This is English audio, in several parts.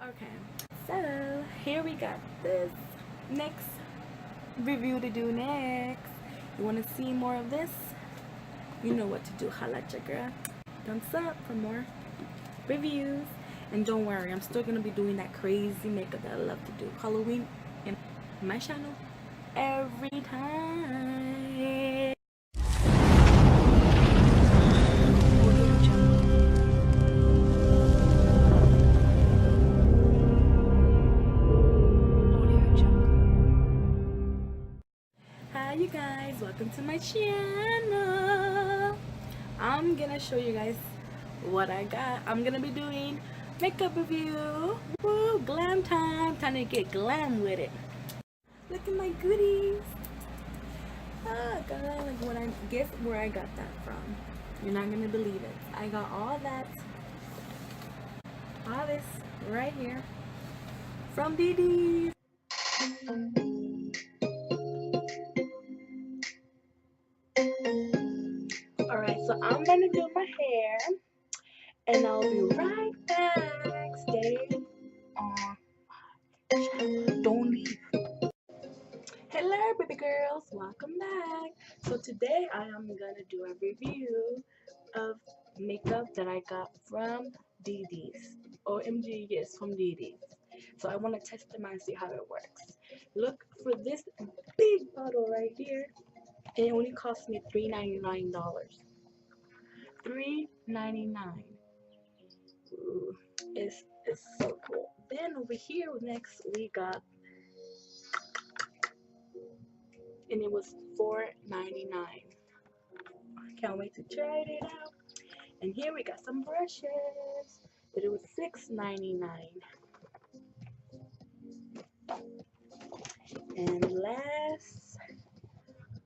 Okay, so here we got this next review to do next. You want to see more of this? You know what to do. Holla at your girl. Thumbs up for more reviews. And don't worry, I'm still going to be doing that crazy makeup that I love to do. Halloween in my channel every time. Hi you guys, welcome to my channel. I'm gonna show you guys what I got. I'm gonna be doing makeup review. Woo, glam time to get glam with it. Look at my goodies. Oh god, like when I guess where I got that from. You're not gonna believe it. I got all this right here from DDS. Alright, so I'm gonna do my hair and I'll be right back. Stay on. Don't leave. Hello baby girls, welcome back. So today I am gonna do a review of makeup that I got from DDS. OMG, yes, from DDS. So I want to test them and see how it works. Look for this big bottle right here. It only cost me $3.99. $3.99. Ooh, it's so cool. Then over here next we got, and it was $4.99. Can't wait to try it out. And here we got some brushes, but it was $6.99. And last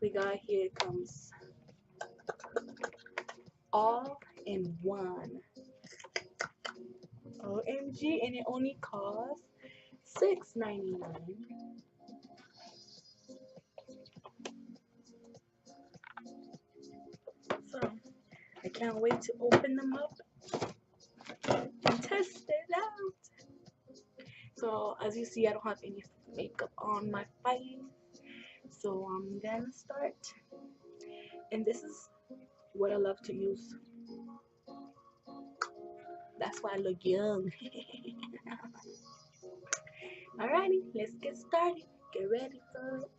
we got here comes all in one. OMG, and it only costs $6.99. So I can't wait to open them up and test it out. So as you see, I don't have any makeup on my face, so I'm gonna start. And this is what I love to use. That's why I look young. Alrighty, let's get started. Get ready for it.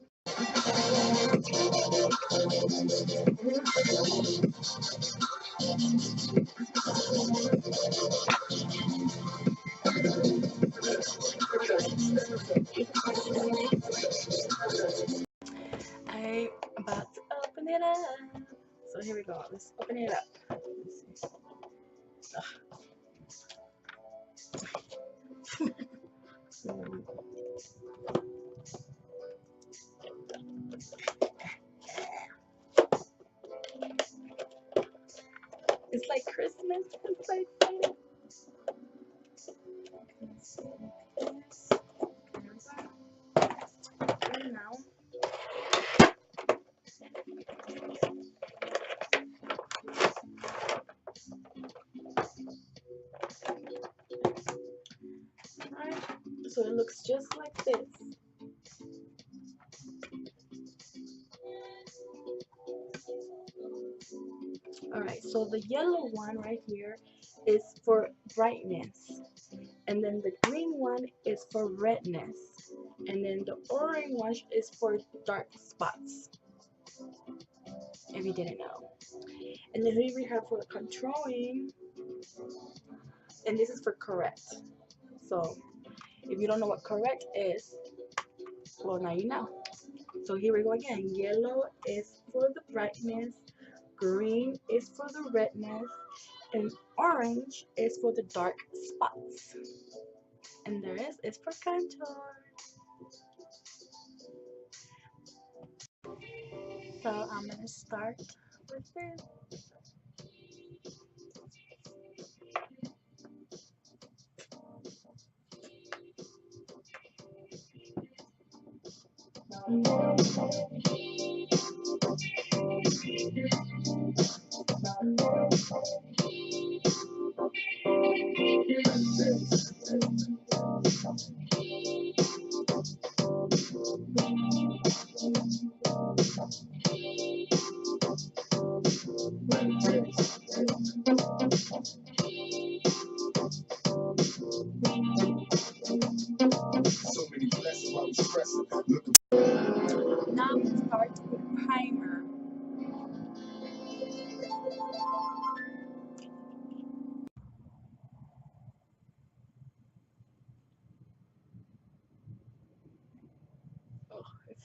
I'm about to open it up. So here we go. Let's open it up. Let's see. It's like Christmas. It's so exciting. And now, alright, so it looks just like this. Alright, so the yellow one right here is for brightness, and then the green one is for redness, and then the orange one is for dark spots, if you didn't know. And then here we have for controlling, and this is for correct. So if you don't know what correct is, well, now you know. So here we go again. Yellow is for the brightness, green is for the redness, and orange is for the dark spots. And the rest is for contour. So I'm gonna start with this.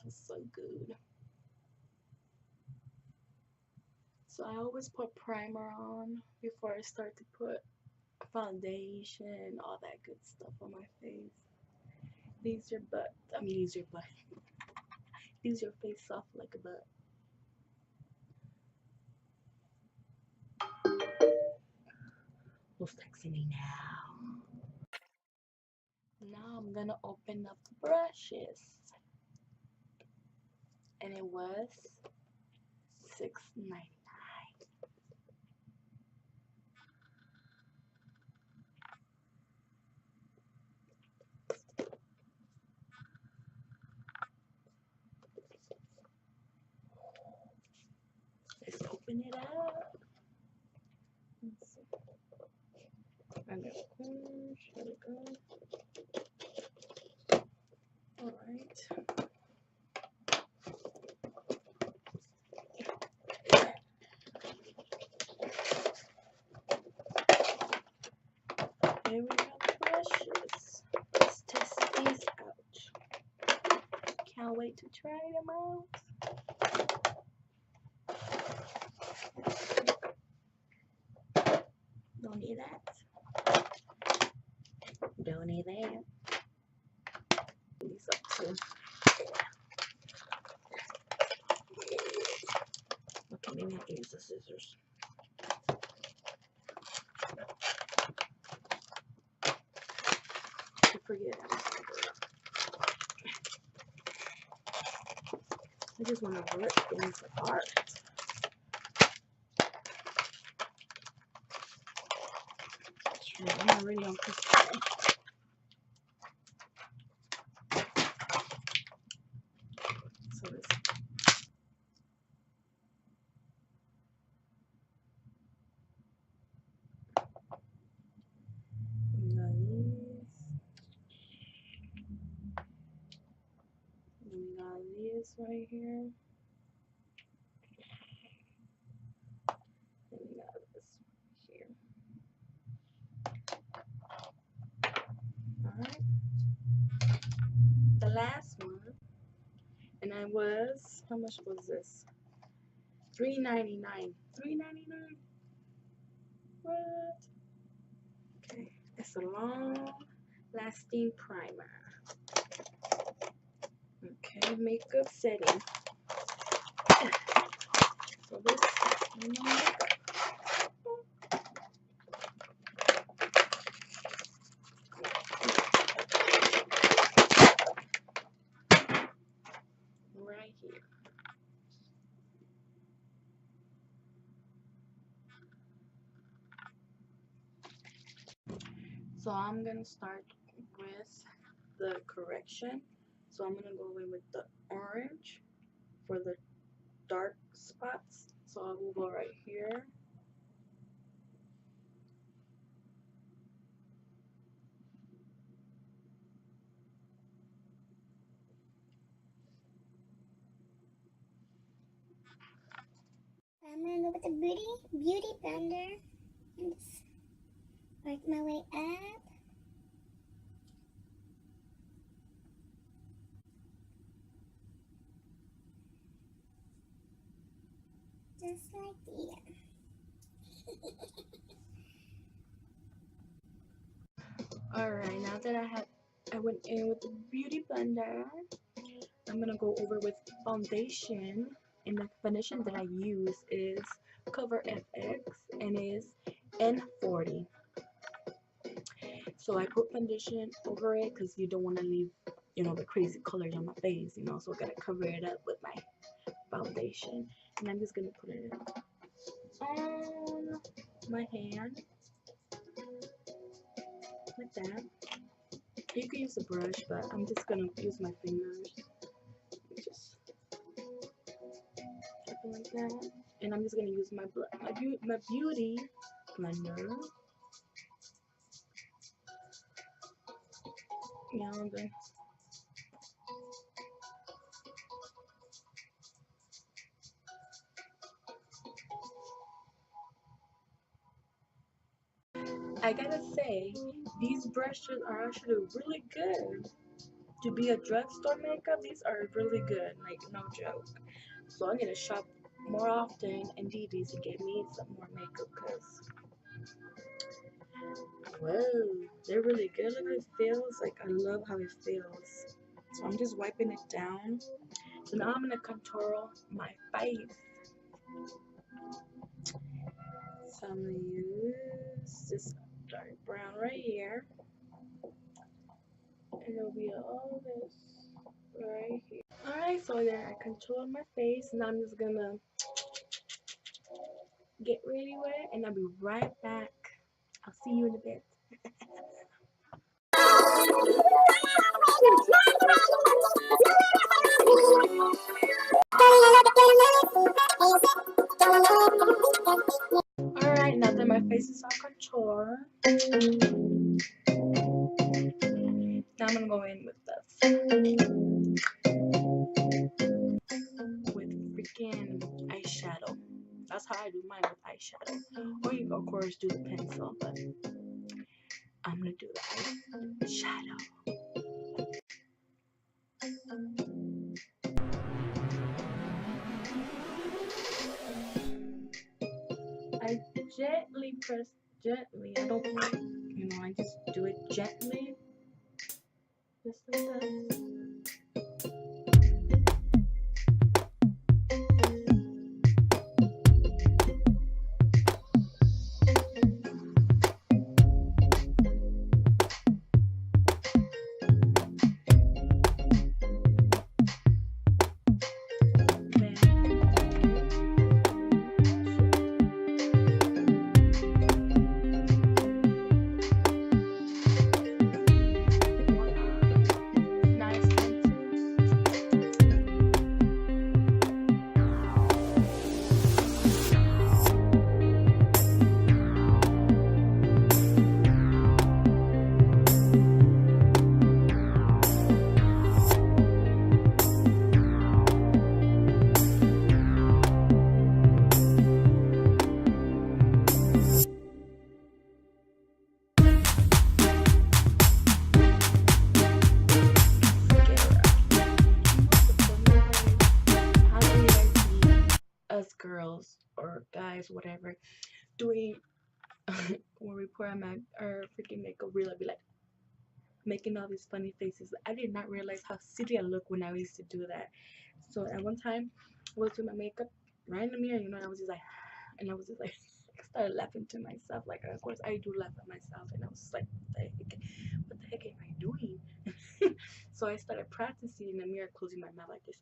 feels so good. So I always put primer on before I start to put foundation, all that good stuff on my face. Leaves your butt. I mean, leaves your butt. Leaves your face soft like a butt. Who's texting me now? Now I'm gonna open up the brushes. And it was $6.99. Let's open it up. Let's see. Around the corners. Here we go. Alright. Here we got the brushes. Let's test these out. Can't wait to try them out. Don't need that. Don't need that. These up too. Okay, maybe I can use the scissors. I forget. I just want to rip things apart. I'm already on Christmas. So this. We got these. And we got this right here. And we got this here. Alright. The last one. And I was, how much was this? $3.99. $3.99? What? Okay. It's a long lasting primer. Okay, makeup setting. So this is my makeup. Right here. So I'm gonna start with the correction. So I'm gonna go in with the orange for the dark spots. So I will go right here. I'm gonna go with the beauty blender and just work my way up. Just like that. Alright, now that I went in with the beauty blender, I'm gonna go over with foundation, and the foundation that I use is Cover FX and is N40. So I put foundation over it because you don't want to leave, the crazy colors on my face, so I gotta cover it up with my foundation. And I'm just gonna put it on my hand like that. You can use a brush, but I'm just gonna use my fingers. Just something like that. And I'm just gonna use my beauty blender. Now I'm going. I gotta say, these brushes are actually really good. to be a drugstore makeup, these are really good, like no joke. So I'm gonna shop more often in DDS to get me some more makeup because, whoa, they're really good. Look how it feels. Like, I love how it feels. So I'm just wiping it down. So now I'm gonna contour my face. So I'm gonna use this dark brown right here. And it'll be all this right here. Alright, so there I contour my face. Now I'm just gonna get ready with it and I'll be right back. I'll see you in a bit. Alright, now that my face is all contour, now I'm gonna go in with this. With freaking eyeshadow. That's how I do mine, with eyeshadow. Or you can, of course, do the pencil, but I'm gonna do the eyeshadow. I gently press, gently. I don't, I just do it gently. Just like that. Us girls or guys, whatever, doing when we put our freaking makeup reel, I'd be like making all these funny faces. I did not realize how silly I look when I used to do that. So at one time, I was doing my makeup right in the mirror, I was just like, and I was just like, I started laughing to myself. Like, of course, I do laugh at myself, and I was just like, what the heck am I doing? So I started practicing in the mirror, closing my mouth like this,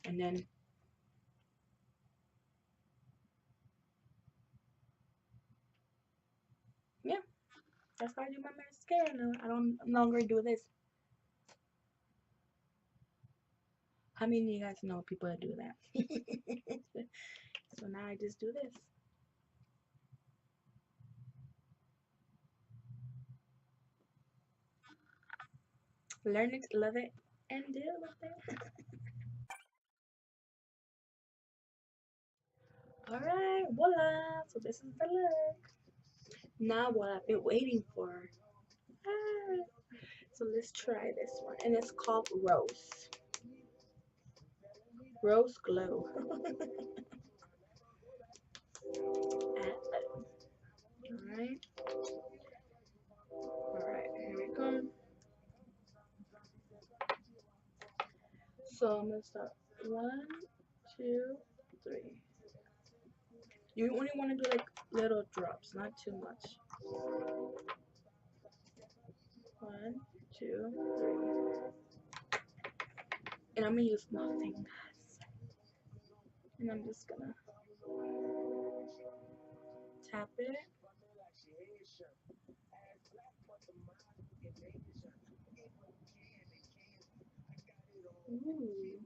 and then yeah, that's how I do my mascara now. I don't no longer do this. How many of you guys know people that do that? So now I just do this. Learn it, love it, and deal with it. Alright, voila! So this is the look. Now what I've been waiting for. Ah, so let's try this one. And it's called Rose. Rose Glow. Alright. Alright, here we go. So I'm gonna start 1, 2, 3. You only want to do like little drops, not too much. 1, 2, 3. And I'm gonna use nothing, guys. And I'm just gonna tap it. Ooh.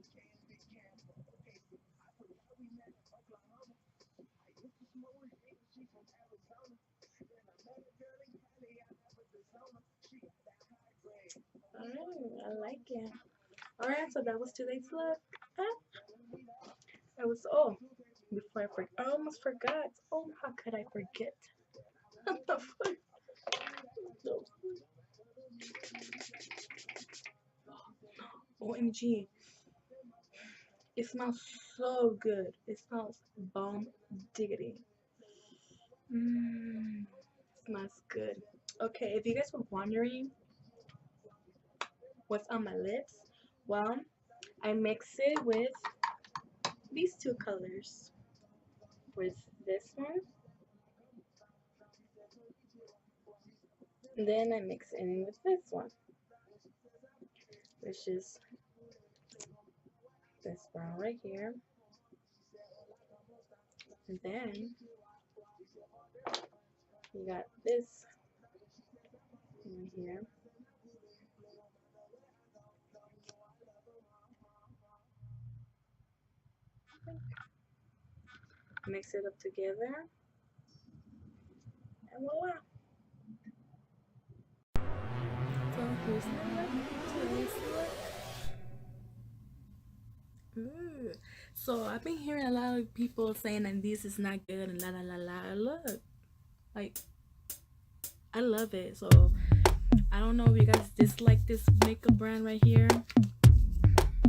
Oh, I like it. Alright, so that was today's look. That was before I forget, I almost forgot. Oh, how could I forget? OMG. It smells so good. It smells bomb diggity. Smells good. Okay, if you guys were wondering what's on my lips, well, I mix it with these two colors. With this one, and then I mix it in with this one, which is this brown right here. And then you got this right here. Mix it up together, and voila. So here's my today's look. Ooh. So I've been hearing a lot of people saying that this is not good and la la la la. Look, like I love it. So I don't know if you guys dislike this makeup brand right here.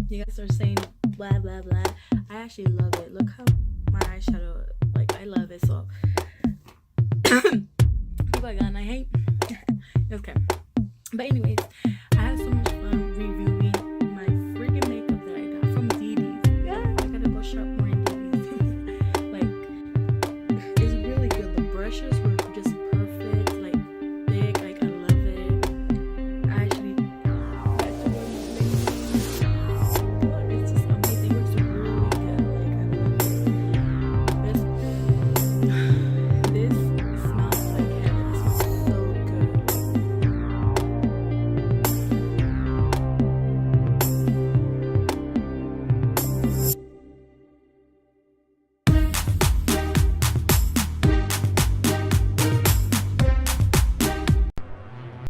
You guys are saying blah blah blah. I actually love it. Look how my eyeshadow, like I love it. So people are gonna hate. Okay, but anyways,